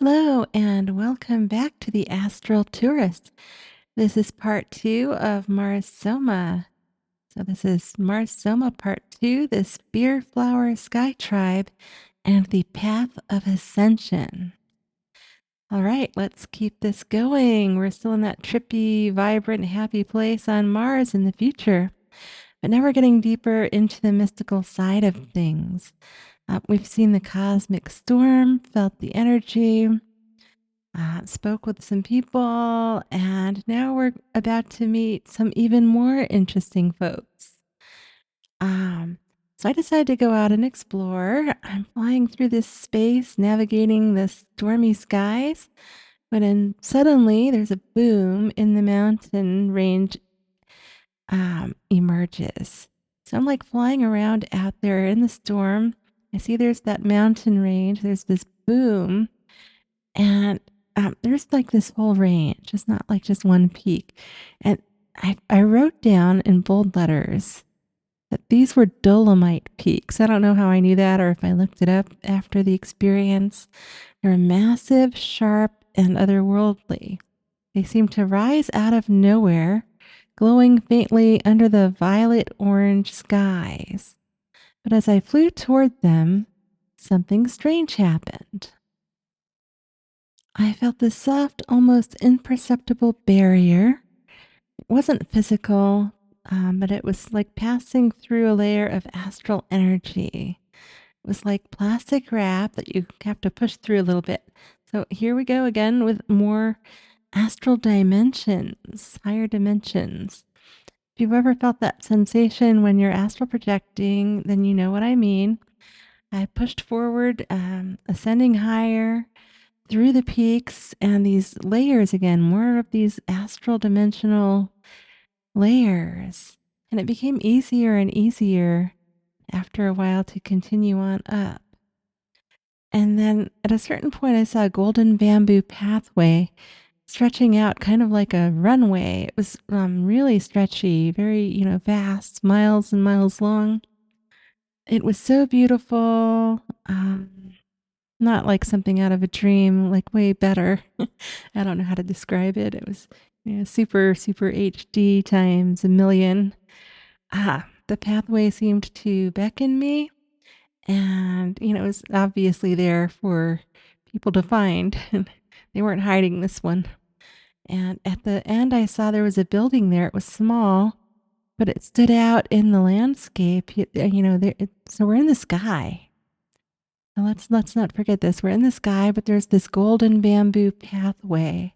Hello, and welcome back to the Astral Tourist. This is part two of Mars Soma. So, this is Mars Soma part two, the Spear Flower Sky Tribe, and the Path of Ascension. All right, let's keep this going. We're still in that trippy, vibrant, happy place on Mars in the future. But now we're getting deeper into the mystical side of things. We've seen the cosmic storm, felt the energy, spoke with some people, and now we're about to meet some even more interesting folks. Um, so I decided to go out and explore. I'm flying through this space, navigating the stormy skies, but then suddenly there's a boom in the mountain range emerges. So I'm like flying around out there in the storm. I see there's that mountain range. There's this boom, and, there's, like, this whole range. It's not, like, just one peak, and I wrote down in bold letters that these were Dolomite peaks. I don't know how I knew that or if I looked it up after the experience. They're massive, sharp, and otherworldly. They seem to rise out of nowhere, glowing faintly under the violet-orange skies. But as I flew toward them, something strange happened. I felt this soft, almost imperceptible barrier. It wasn't physical, but it was like passing through a layer of astral energy. It was like plastic wrap that you have to push through a little bit. So here we go again with more astral dimensions, higher dimensions. If you've ever felt that sensation when you're astral projecting, then you know what I mean. I pushed forward, ascending higher through the peaks and these layers again, more of these astral dimensional layers. And it became easier and easier after a while to continue on up. And then at a certain point, I saw a golden bamboo pathway stretching out kind of like a runway. It was really stretchy, very, vast, miles and miles long. It was so beautiful. Not like something out of a dream, like way better. I don't know how to describe it. It was, super, super HD times a million. The pathway seemed to beckon me, and, it was obviously there for people to find. They weren't hiding this one. And at the end, I saw there was a building there. It was small, but it stood out in the landscape. So we're in the sky. Now let's not forget this. We're in the sky, but there's this golden bamboo pathway.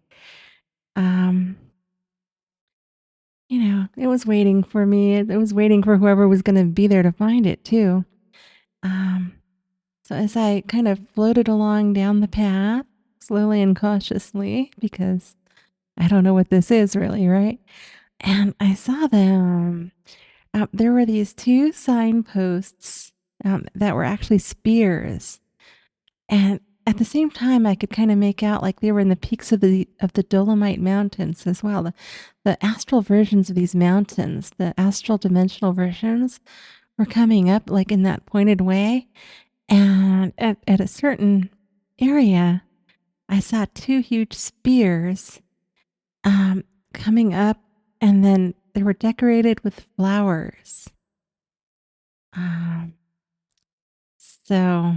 Um, it was waiting for me. It was waiting for whoever was going to be there to find it too. Um, so as I kind of floated along down the path, slowly and cautiously, because I don't know what this is really, right? And I saw them. There were these two signposts that were actually spears. And at the same time, I could kind of make out like they were in the peaks of the Dolomite Mountains as well. The astral versions of these mountains, the astral dimensional versions, were coming up like in that pointed way. And at a certain area, I saw two huge spears coming up, and then they were decorated with flowers. Um, so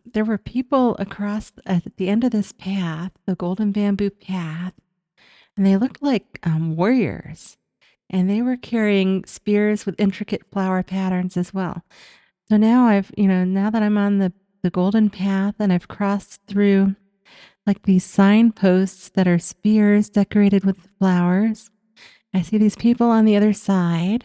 there were people across at the end of this path, the golden bamboo path, and they looked like warriors. And they were carrying spears with intricate flower patterns as well. So now now that I'm on the golden path and I've crossed through like these signposts that are spears decorated with flowers, I see these people on the other side,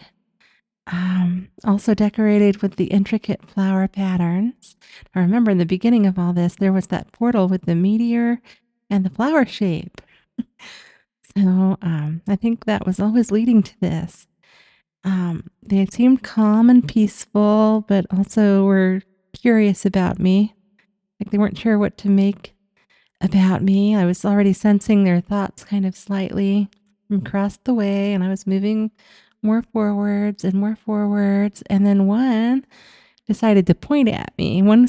also decorated with the intricate flower patterns. I remember in the beginning of all this, there was that portal with the meteor and the flower shape. So I think that was always leading to this. They seemed calm and peaceful, but also were curious about me. Like they weren't sure what to make about me. I was already sensing their thoughts kind of slightly from across the way, and I was moving more forwards and more forwards. And then one decided to point at me. One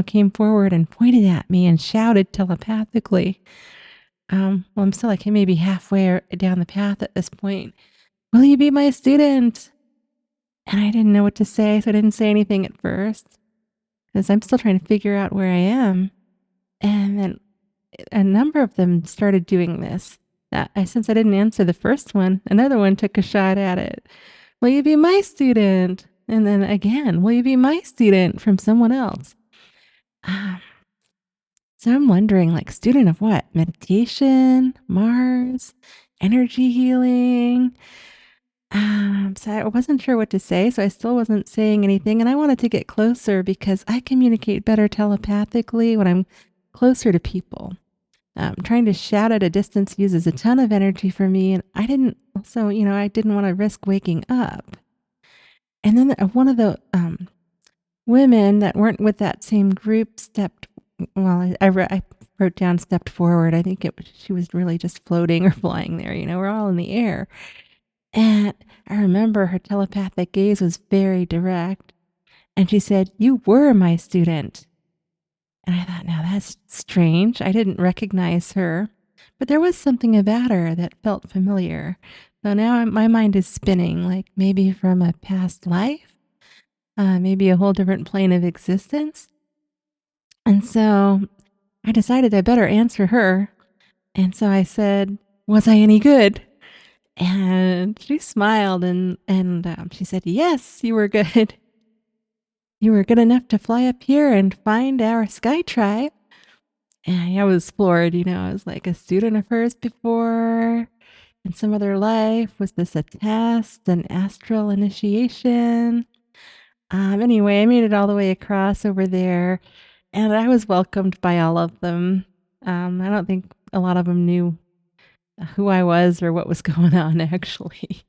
came forward and pointed at me and shouted telepathically. Well, I'm still like maybe halfway down the path at this point. Will you be my student? And I didn't know what to say, so I didn't say anything at first because I'm still trying to figure out where I am. And then a number of them started doing this. Since I didn't answer the first one, another one took a shot at it. Will you be my student? And then again, will you be my student from someone else? Um, so I'm wondering, like, student of what? Meditation, Mars, energy healing. So I wasn't sure what to say, so I still wasn't saying anything. And I wanted to get closer because I communicate better telepathically when I'm closer to people. Trying to shout at a distance uses a ton of energy for me. And I didn't want to risk waking up. And then one of the women that weren't with that same group I wrote down stepped forward. I think she was really just floating or flying there. We're all in the air. And I remember her telepathic gaze was very direct. And she said, "You were my student." And I thought, now that's strange. I didn't recognize her, but there was something about her that felt familiar. So now my mind is spinning, like maybe from a past life, maybe a whole different plane of existence. And so I decided I better answer her. And so I said, "Was I any good?" And she smiled and she said, "Yes, you were good. You were good enough to fly up here and find our sky tribe." And I was floored. I was like a student of hers before in some other life. Was this a test, an astral initiation? Anyway, I made it all the way across over there and I was welcomed by all of them. I don't think a lot of them knew who I was or what was going on, actually.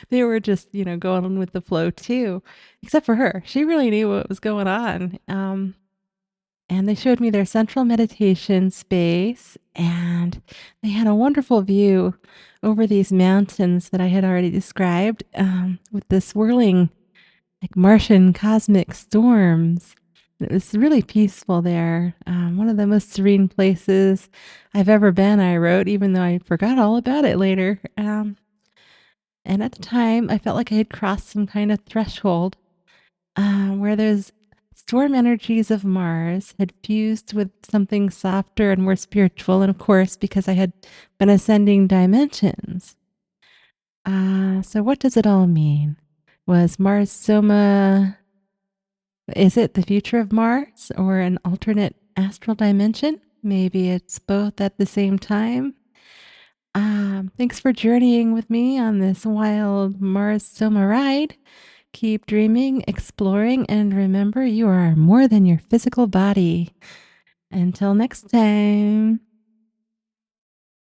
They were just, going with the flow too, except for her. She really knew what was going on. And they showed me their central meditation space, and they had a wonderful view over these mountains that I had already described, with the swirling, like Martian cosmic storms. It was really peaceful there. One of the most serene places I've ever been, I wrote, even though I forgot all about it later. And at the time, I felt like I had crossed some kind of threshold where those storm energies of Mars had fused with something softer and more spiritual. And of course, because I had been ascending dimensions. So what does it all mean? Was Mars Soma, is it the future of Mars or an alternate astral dimension? Maybe it's both at the same time. Thanks for journeying with me on this wild Mars Soma ride. Keep dreaming, exploring, and remember you are more than your physical body. Until next time.